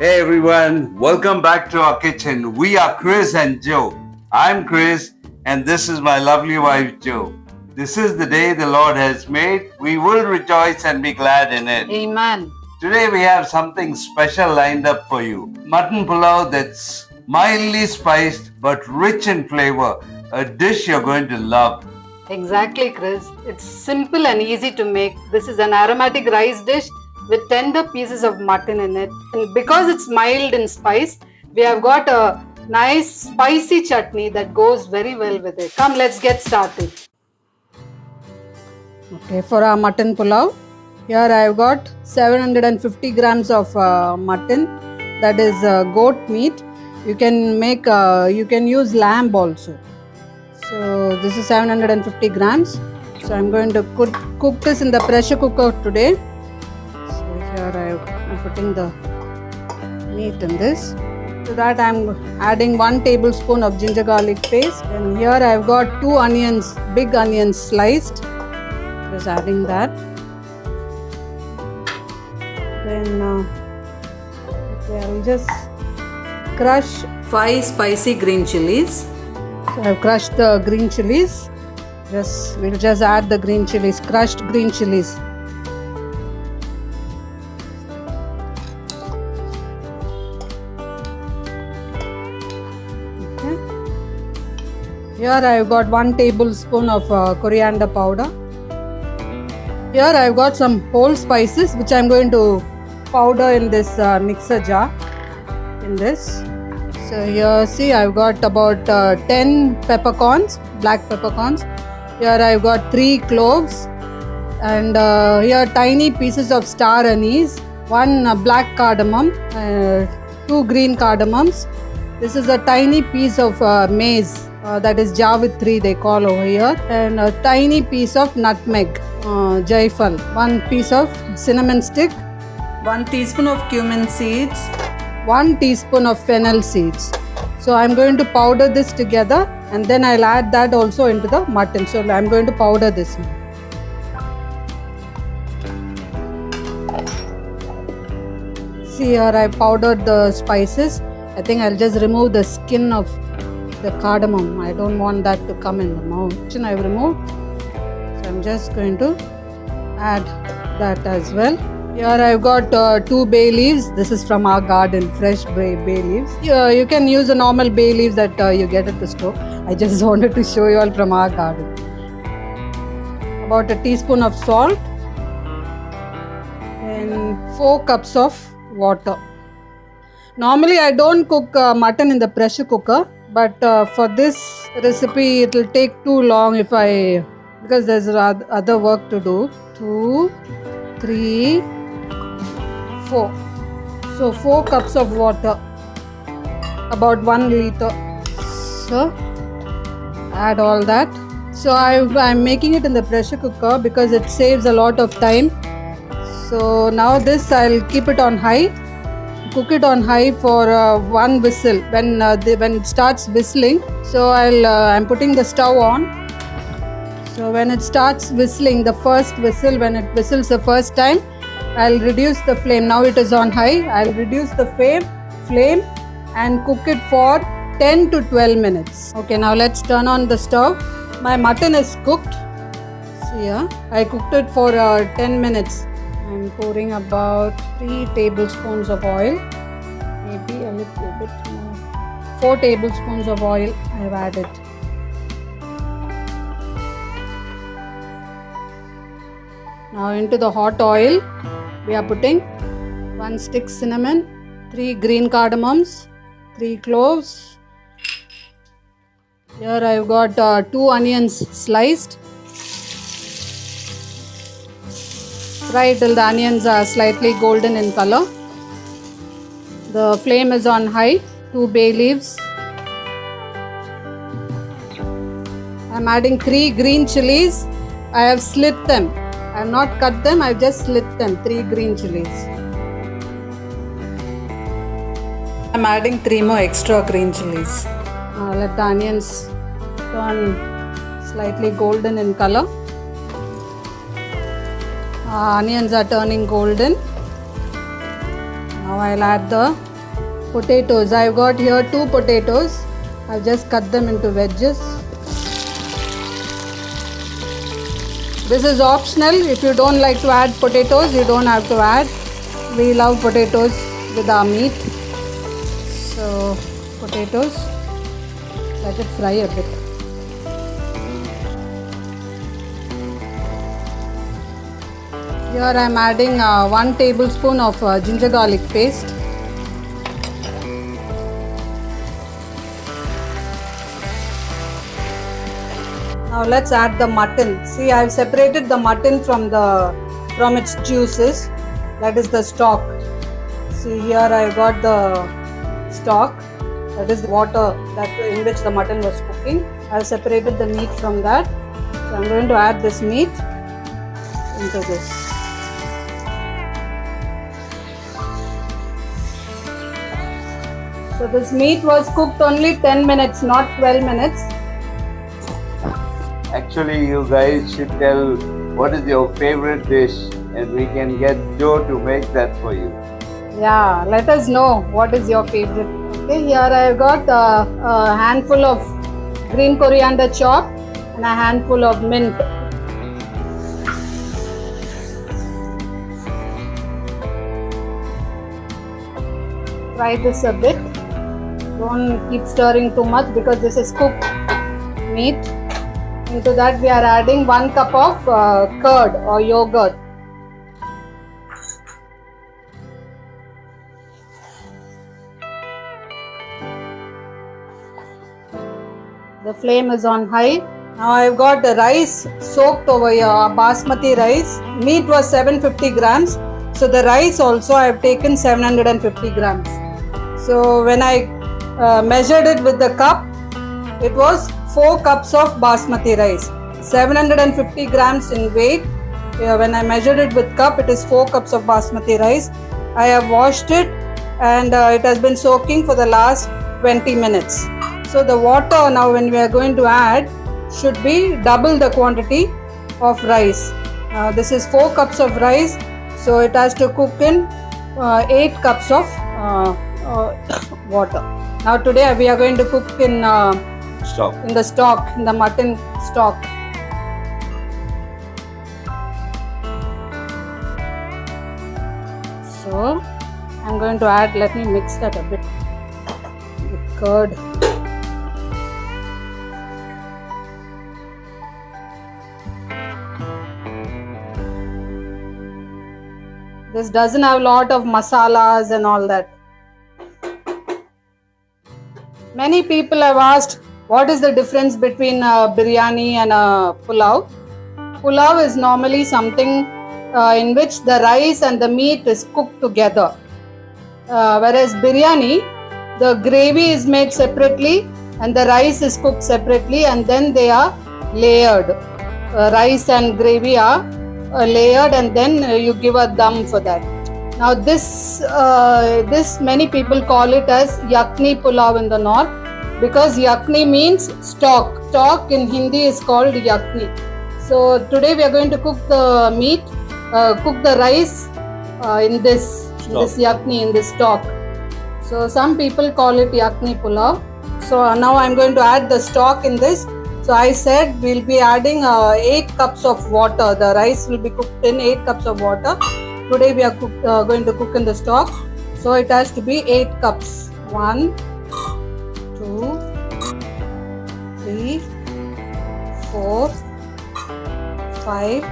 Hey everyone, welcome back to our kitchen. We are Chris and Joe. I'm Chris and this is my lovely wife Joe. This is the day the Lord has made. We will rejoice and be glad in it. Amen. Today we have something special lined up for you. Mutton Pulao that's mildly spiced but rich in flavor. A dish you're going to love. Exactly, Chris. It's simple and easy to make. This is an aromatic rice dish with tender pieces of mutton in it. And because it's mild in spice, we have got a nice spicy chutney that goes very well with it. Come, let's get started. Okay, for our mutton pulao, here I have got 750 grams of mutton, that is goat meat. You can use lamb also. So this is 750 grams. So I'm going to cook this in the pressure cooker today. So here I'm putting the meat in this. To that I'm adding 1 tablespoon of ginger garlic paste. And here I've got 2 onions, big onions sliced. Just adding that. Then I'll just crush 5 spicy green chilies. So I've crushed the green chilies. We'll just add the green chilies, crushed green chilies. Okay. Here I've got 1 tablespoon of coriander powder. Here I've got some whole spices which I'm going to powder in this mixer jar. In this. So here see I've got about 10 peppercorns, black peppercorns. Here I've got 3 cloves and here tiny pieces of star anise, 1 black cardamom, 2 green cardamoms. This is a tiny piece of maize, that is 𝙤𝙤𝙜𝙤 they call over here, and a tiny piece of nutmeg, jaifal, 1 piece of cinnamon stick, 1 teaspoon of cumin seeds, 1 teaspoon of fennel seeds. So I'm going to powder this together and then I'll add that also into the mutton. So I'm going to powder this now. See here I powdered the spices. I think I'll just remove the skin of the cardamom. I don't want that to come in the mouth. I've removed. So I'm just going to add that as well. Here I've got 2 bay leaves. This is from our garden, fresh bay leaves. You can use the normal bay leaves that you get at the store. I just wanted to show you all from our garden. About a teaspoon of salt and 4 cups of water. Normally I don't cook mutton in the pressure cooker, but for this recipe it will take too long because there's other work to do. 2, 3, 4. So 4 cups of water, about 1 liter. So add all that. So I'm making it in the pressure cooker because it saves a lot of time. So now this I'll keep it on high. Cook it on high for 1 whistle. When it starts whistling, so I'm putting the stove on. So when it starts whistling, the first whistle, when it whistles the first time, I'll reduce the flame. Now it is on high. I'll reduce the flame and cook it for 10 to 12 minutes. Okay, now let's turn on the stove. My mutton is cooked. See here, I cooked it for 10 minutes. I'm pouring about 3 tablespoons of oil. Maybe a little bit more. 4 tablespoons of oil I've added. Now into the hot oil, we are putting 1 stick cinnamon, 3 green cardamoms, 3 cloves. Here I've got 2 onions sliced. Fry till the onions are slightly golden in color. The flame is on high. 2 bay leaves. I'm adding 3 green chilies. I have slit them. I have not cut them, I have just slit them. 3 green chilies. I'm adding 3 more extra green chilies. Now let the onions turn slightly golden in color. Onions are turning golden. Now I'll add the Potatoes. I've got here 2 potatoes. I've just cut them into wedges. This is optional. If you don't like to add potatoes, you don't have to add. We love potatoes with our meat. So, potatoes, let it fry a bit. Here I am adding 1 tablespoon of ginger garlic paste. Now let's add the mutton. See, I have separated the mutton from its juices. That is the stock. See, here I have got the stock. That is the water in which the mutton was cooking. I have separated the meat from that. So I am going to add this meat into this. So this meat was cooked only 10 minutes, not 12 minutes. Actually, you guys should tell what is your favorite dish and we can get Joe to make that for you. Yeah, let us know what is your favorite. Okay, here I have got a handful of green coriander chopped and a handful of mint. Fry this a bit. Don't keep stirring too much because this is cooked meat. Into that we are adding 1 cup of curd or yogurt. The flame is on high. Now I have got the rice soaked over here, basmati rice. Meat was 750 grams. So the rice also I have taken 750 grams. So when I measured it with the cup, it was 4 cups of basmati rice. 750 grams in weight. When I measured it with cup, it is 4 cups of basmati rice. I have washed it and it has been soaking for the last 20 minutes. So the water now when we are going to add should be double the quantity of rice. This is 4 cups of rice, so it has to cook in 8 cups of water. Now today we are going to cook in the stock, in the mutton stock. So I'm going to add, let me mix that a bit, the curd. This doesn't have a lot of masalas and all that. Many people have asked what is the difference between biryani and pulao. Pulao is normally something in which the rice and the meat is cooked together. Whereas biryani, the gravy is made separately and the rice is cooked separately and then they are layered. Rice and gravy are layered and then you give a dum for that. Now this many people call it as Yakhni Pulao in the north because Yakhni means stock. Stock in Hindi is called Yakhni. So today we are going to cook the meat, cook the rice in this Yakhni, in this stock. So some people call it Yakhni Pulao. So now I am going to add the stock in this. So I said we'll be adding 8 cups of water. The rice will be cooked in 8 cups of water. Today we are going to cook in the stock. So it has to be 8 cups. 1, 2, 3, 4, 5.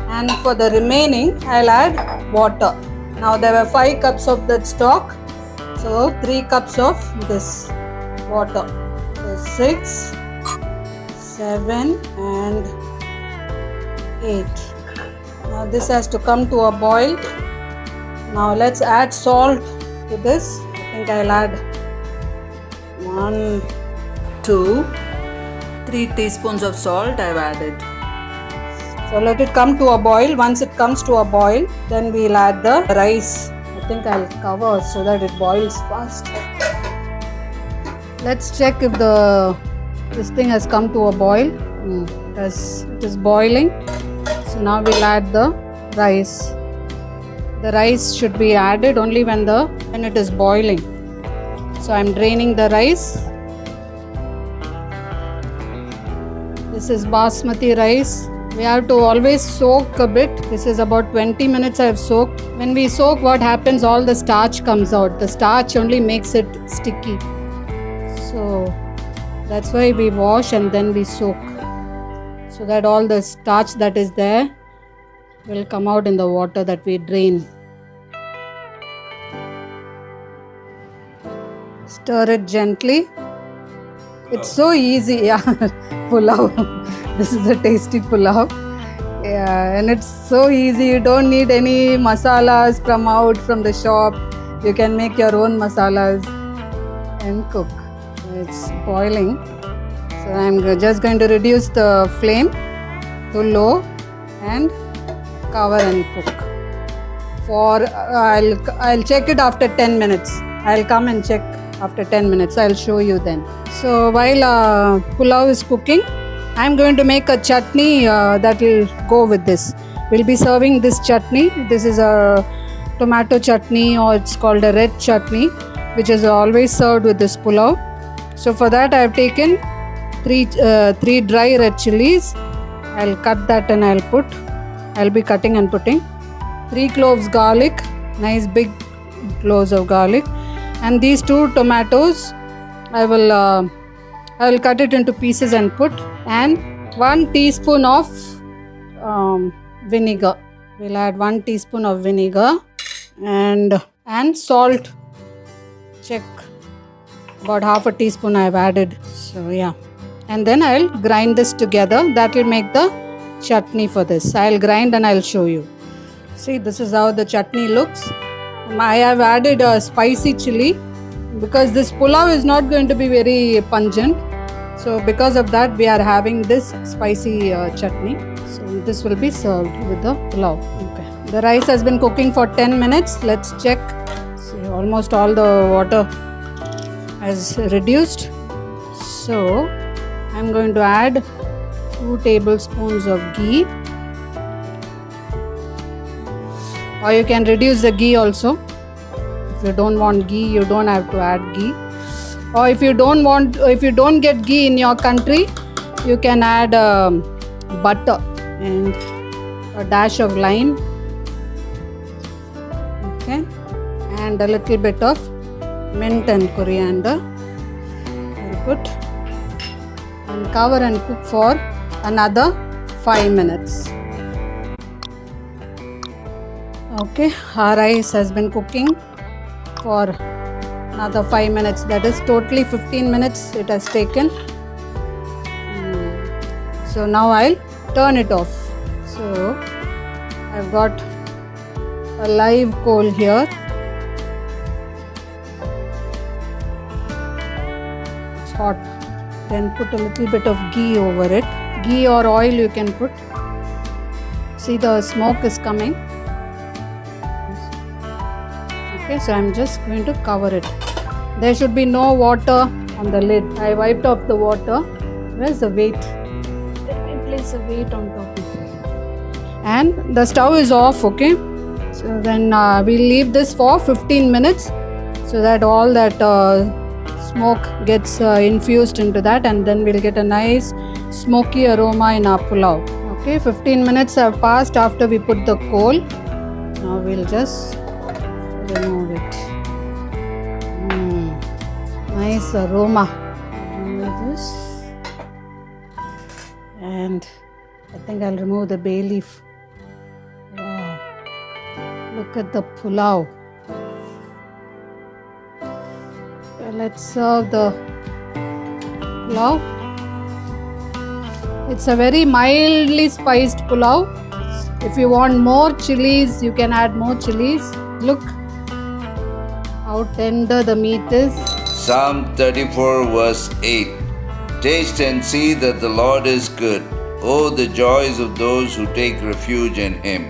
And for the remaining, I'll add water. Now there were 5 cups of that stock. So 3 cups of this water. So 6, 7 and 8. Now this has to come to a boil. Now let's add salt to this. I think I'll add 1, 2, 3 teaspoons of salt I've added. So let it come to a boil. Once it comes to a boil, then we'll add the rice. I think I'll cover so that it boils fast. Let's check if this thing has come to a boil. It is boiling. So now we'll add the rice. The rice should be added only when it is boiling. So I'm draining the rice. This is basmati rice. We have to always soak a bit. This is about 20 minutes I have soaked. When we soak, what happens? All the starch comes out. The starch only makes it sticky. So that's why we wash and then we soak, so that all the starch that is there will come out in the water that we drain. Stir it gently. It's so easy. Yeah, pulao. This is a tasty pulao. Yeah, and it's so easy. You don't need any masalas from the shop. You can make your own masalas and cook. It's boiling. So I'm just going to reduce the flame to low and cover and cook. I'll check it after 10 minutes. I'll come and check after 10 minutes. I'll show you then. So while pulao is cooking, I'm going to make a chutney that will go with this. We'll be serving this chutney. This is a tomato chutney, or it's called a red chutney, which is always served with this pulao. So for that I have taken three dry red chilies. I'll cut that and I'll be cutting and putting 3 cloves garlic, nice big cloves of garlic, and these 2 tomatoes I will cut it into pieces and put, and 1 teaspoon of vinegar. We'll add 1 teaspoon of vinegar and salt. Check, about half a teaspoon I have added. So yeah, and then I'll grind this together. That will make the chutney for this. I'll grind and I'll show you. See, this is how the chutney looks. I have added a spicy chili because this pulao is not going to be very pungent. So because of that, we are having this spicy chutney. So this will be served with the pulao. Okay. The rice has been cooking for 10 minutes. Let's check. See, almost all the water has reduced. So I'm going to add 2 tablespoons of ghee. Or you can reduce the ghee also. If you don't want ghee, you don't have to add ghee. Or if you don't get ghee in your country, you can add butter and a dash of lime. Okay, and a little bit of mint and coriander. We'll put and cover and cook for another 5 minutes. Okay, our rice has been cooking for another 5 minutes. That is totally 15 minutes it has taken. So now I'll turn it off. So I've got a live coal here. It's hot. Then put a little bit of ghee over it. Ghee or oil you can put. See, the smoke is coming. Okay, so I'm just going to cover it. There should be no water on the lid. I wiped off the water. Where's the weight? Let me place a weight on top. And the stove is off, okay? So then we'll leave this for 15 minutes so that all that smoke gets infused into that, and then we'll get a nice smoky aroma in our pulao. Okay, 15 minutes have passed after we put the coal. Now we'll just remove it. Nice aroma. Remove this. And I think I'll remove the bay leaf. Wow. Look at the pulao. Okay, let's serve the pulao. It's a very mildly spiced pulao. If you want more chilies, you can add more chilies. Look how tender the meat is. Psalm 34 verse 8. Taste and see that the Lord is good. Oh, the joys of those who take refuge in Him.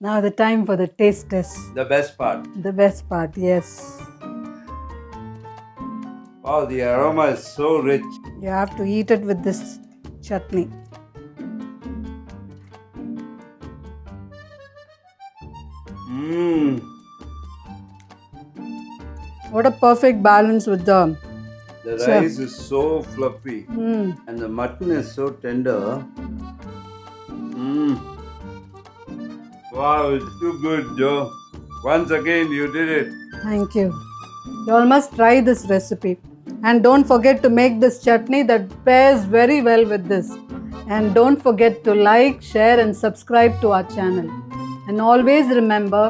Now the time for the taste test. The best part. The best part, yes. Wow, the aroma is so rich. You have to eat it with this chutney. What a perfect balance with the The Sure. rice is so fluffy and the mutton is so tender. Wow, it's too good, Joe. Once again, you did it. Thank you. You all must try this recipe. And don't forget to make this chutney that pairs very well with this. And don't forget to like, share and subscribe to our channel. And always remember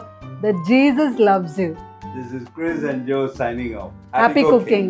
that Jesus loves you. This is Chris and Joe signing off. Happy cooking.